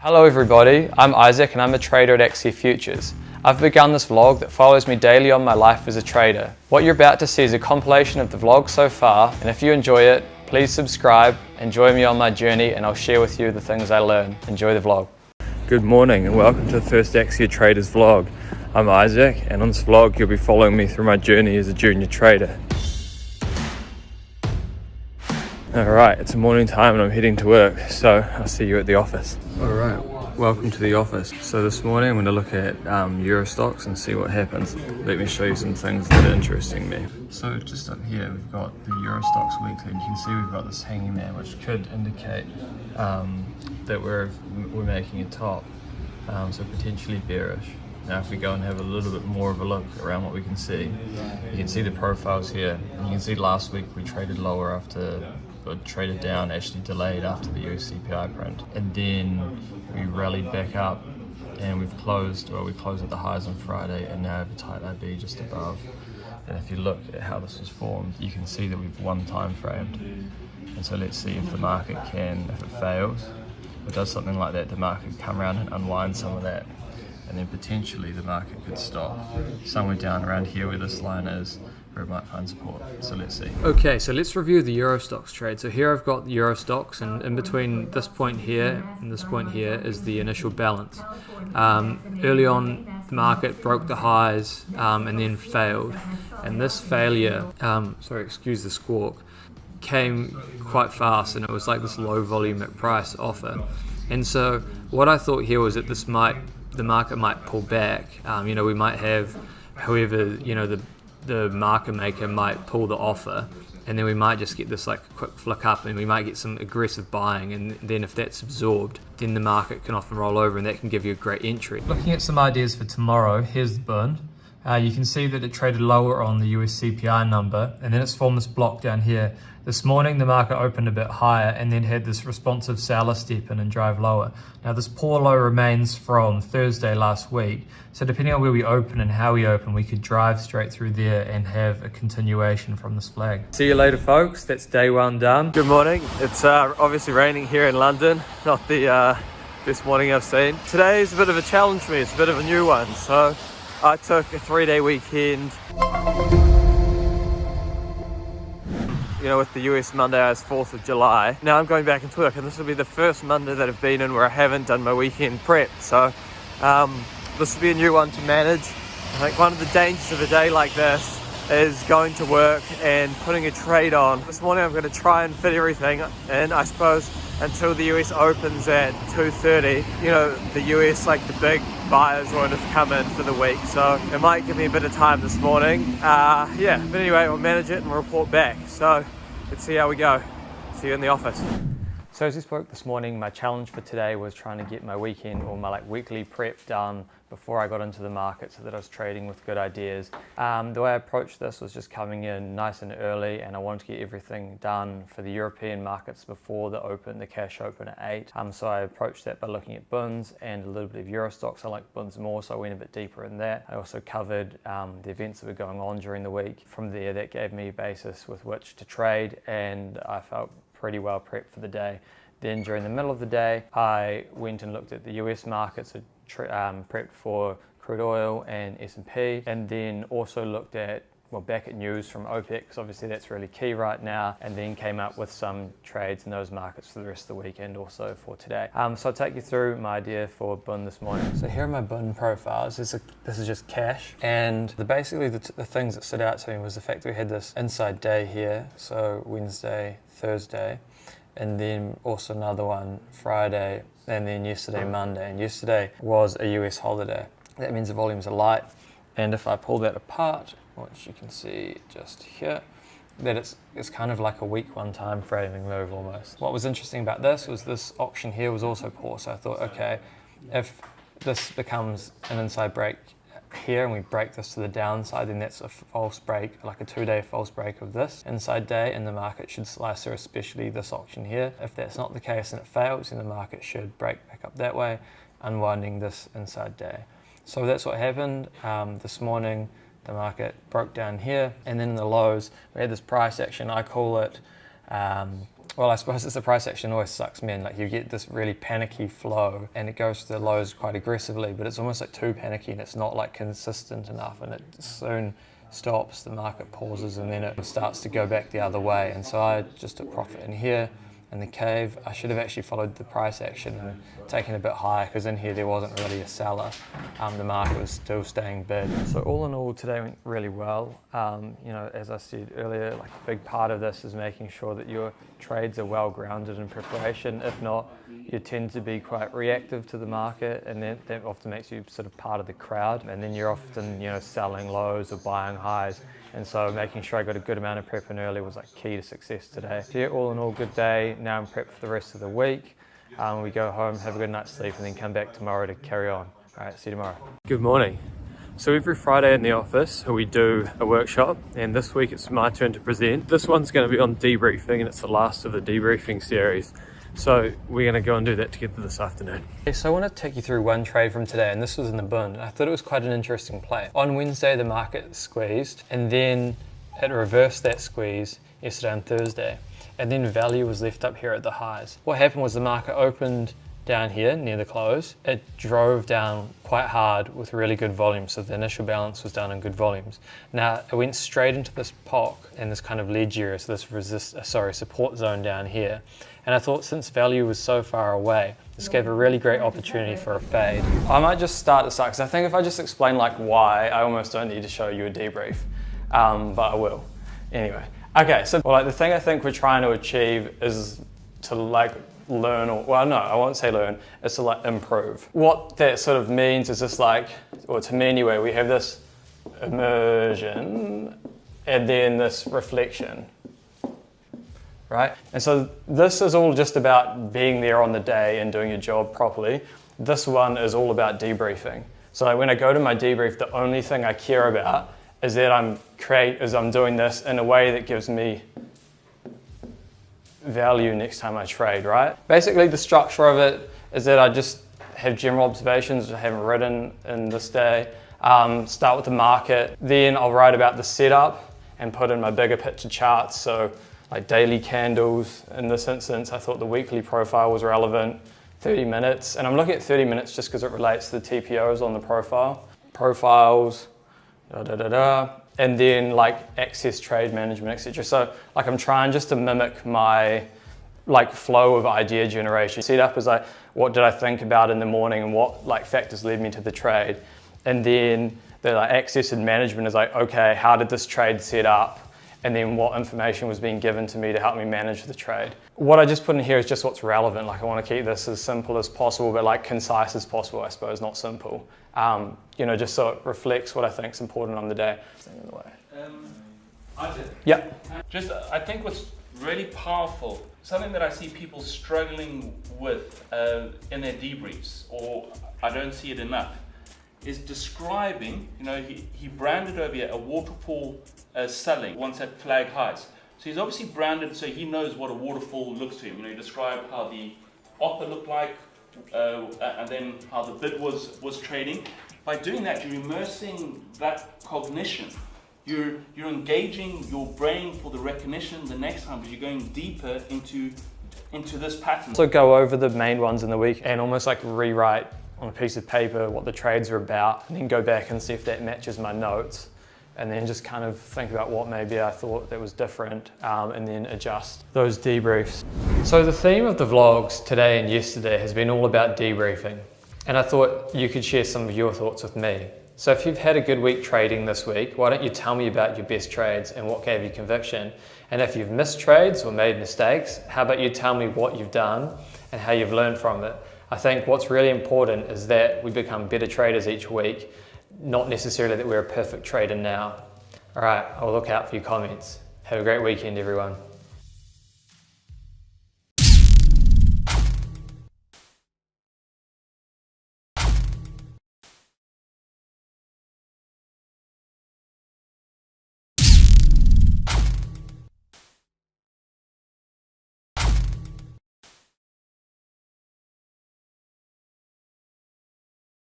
Hello everybody, I'm Isaac and I'm a trader at AXIA Futures. I've begun this vlog that follows me daily on my life as a trader. What you're about to see is a compilation of the vlog so far, and if you enjoy it, please subscribe and join me on my journey and I'll share with you the things I learn. Enjoy the vlog. Good morning and welcome to the first AXIA Traders vlog. I'm Isaac and on this vlog you'll be following me through my journey as a junior trader. Alright, it's morning time and I'm heading to work, so I'll see you at the office. Alright, welcome to the office. So this morning I'm going to look at Eurostoxx and see what happens. Let me show you some things that are interesting me. So just up here we've got the Eurostoxx weekly and you can see we've got this hanging there which could indicate that we're making a top, so potentially bearish. Now if we go and have a little bit more of a look around what we can see, you can see the profiles here. And you can see last week we traded lower after, or traded down, actually delayed after the US CPI print. And then we rallied back up and we closed at the highs on Friday and now have a tight IB just above. And if you look at how this was formed, you can see that we've one time framed. And so let's see if the market can, if it fails, or does something like that, the market can come around and unwind some of that. And then potentially the market could stop somewhere down around here where this line is, where it might find support. So let's see. Okay, so let's review the Eurostoxx trade. So here I've got the Eurostoxx, and in between this point here and this point here is the initial balance. Early on, the market broke the highs and then failed. And this failure, excuse the squawk, came quite fast, and it was like this low volume at price offer. And so what I thought here was that the market might pull back. We might have whoever, the market maker might pull the offer, and then we might just get this like quick flick up and we might get some aggressive buying, and then if that's absorbed, then the market can often roll over and that can give you a great entry. Looking at some ideas for tomorrow, here's the Bund. You can see that it traded lower on the US CPI number, and then it's formed this block down here. This morning the market opened a bit higher and then had this responsive seller step in and drive lower. Now this poor low remains from Thursday last week, so depending on where we open and how we open, we could drive straight through there and have a continuation from this flag. See you later folks, that's day one done. Good morning, it's obviously raining here in London, not the best morning I've seen. Today's a bit of a challenge for me, it's a bit of a new one, so I took a 3-day weekend. With the US Monday is 4th of July. Now I'm going back into work and this will be the first Monday that I've been in where I haven't done my weekend prep. So this will be a new one to manage. I think one of the dangers of a day like this is going to work and putting a trade on. This morning I'm going to try and fit everything in, I suppose, until the US opens at 2:30. The US, like the big buyers, won't have come in for the week, so it might give me a bit of time this morning. But anyway, I'll manage it and we'll report back. So let's see how we go. See you in the office. So as we spoke this morning, my challenge for today was trying to get my weekend or my weekly prep done before I got into the market so that I was trading with good ideas. The way I approached this was just coming in nice and early, and I wanted to get everything done for the European markets before the cash open at 8. So I approached that by looking at Bunds and a little bit of Eurostoxx. I like Bunds more, so I went a bit deeper in that. I also covered the events that were going on during the week. From there, that gave me a basis with which to trade, and I felt pretty well prepped for the day. Then during the middle of the day, I went and looked at the US markets, prepped for crude oil and S&P, and then also looked at, back at news from OPEC, because obviously that's really key right now, and then came up with some trades in those markets for the rest of the week and also for today. So I'll take you through my idea for Bund this morning. So here are my Bund profiles. This is just cash, and basically the things that stood out to me was the fact that we had this inside day here, so Wednesday, Thursday, and then also another one Friday, and then yesterday Monday, and yesterday was a US holiday. That means the volumes are light, and if I pull that apart, which you can see just here, that it's kind of like a week one time framing move almost. What was interesting about this was this auction here was also poor, so I thought, okay, if this becomes an inside break here and we break this to the downside, then that's a false break, like a 2-day false break of this inside day, and the market should slice through, especially this auction here. If that's not the case and it fails, then the market should break back up that way, unwinding this inside day. So that's what happened. This morning the market broke down here, and then in the lows we had this price action. I call it Well, I suppose it's the price action always sucks me in. Like you get this really panicky flow and it goes to the lows quite aggressively, but it's almost like too panicky and it's not like consistent enough, and it soon stops, the market pauses, and then it starts to go back the other way. And so I just took profit in here in the cave. I should have actually followed the price action and taken a bit higher, because in here there wasn't really a seller. The market was still staying bid. So all in all, today went really well. You know, as I said earlier, like a big part of this is making sure that your trades are well grounded in preparation. If not, you tend to be quite reactive to the market, and that often makes you sort of part of the crowd, and then you're often, you know, selling lows or buying highs. And so making sure I got a good amount of prep in early was like key to success today. So yeah, all in all, good day. Now I'm prepped for the rest of the week. We go home, have a good night's sleep, and then come back tomorrow to carry on. All right, see you tomorrow. Good morning. So every Friday in the office we do a workshop, and this week it's my turn to present. This one's going to be on debriefing, and it's the last of the debriefing series. So we're going to go and do that together this afternoon. Okay, so I want to take you through one trade from today, and this was in the Bund. I thought it was quite an interesting play. On Wednesday the market squeezed, and then it reversed that squeeze yesterday on Thursday, and then value was left up here at the highs. What happened was the market opened down here near the close. It drove down quite hard with really good volume, so the initial balance was done in good volumes. Now it went straight into this POC and this kind of ledge area, so this support zone down here. And I thought, since value was so far away, this gave a really great opportunity for a fade. I might just start this out, because I think if I just explain like why, I almost don't need to show you a debrief, but I will. Anyway, okay, so like the thing I think we're trying to achieve is to like learn, or well, no, I won't say learn, it's to like improve. What that sort of means is just like, or to me anyway, we have this immersion and then this reflection. Right? And so this is all just about being there on the day and doing your job properly. This one is all about debriefing. So like when I go to my debrief, the only thing I care about is that I'm doing this in a way that gives me value next time I trade, right? Basically the structure of it is that I just have general observations I haven't written in this day, start with the market, then I'll write about the setup and put in my bigger picture charts. So like daily candles. In this instance, I thought the weekly profile was relevant, 30 minutes. And I'm looking at 30 minutes just because it relates to the TPOs on the profile. Profiles, and then like access trade management, etc. So like I'm trying just to mimic my like flow of idea generation. Setup is like, what did I think about in the morning and what like factors led me to the trade? And then the like access and management is like, okay, how did this trade set up? And then what information was being given to me to help me manage the trade. What I just put in here is just what's relevant. Like I want to keep this as simple as possible, but like concise as possible, I suppose, not simple. You know, just so it reflects what I think is important on the day. Isaac? Yeah. Just, I think what's really powerful, something that I see people struggling with in their debriefs, or I don't see it enough, is describing, you know, he branded over here a waterfall selling once at flag highs. So he's obviously branded so he knows what a waterfall looks to him. You know, he described how the offer looked like and then how the bid was trading. By doing that, you're immersing that cognition. You're engaging your brain for the recognition the next time, because you're going deeper into this pattern. So go over the main ones in the week and almost like rewrite on a piece of paper what the trades are about, and then go back and see if that matches my notes, and then just kind of think about what maybe I thought that was different, and then adjust those debriefs. So the theme of the vlogs today and yesterday has been all about debriefing, and I thought you could share some of your thoughts with me. So if you've had a good week trading this week, why don't you tell me about your best trades and what gave you conviction? And if you've missed trades or made mistakes, how about you tell me what you've done and how you've learned from it? I think what's really important is that we become better traders each week, not necessarily that we're a perfect trader now. All right, I'll look out for your comments. Have a great weekend, everyone.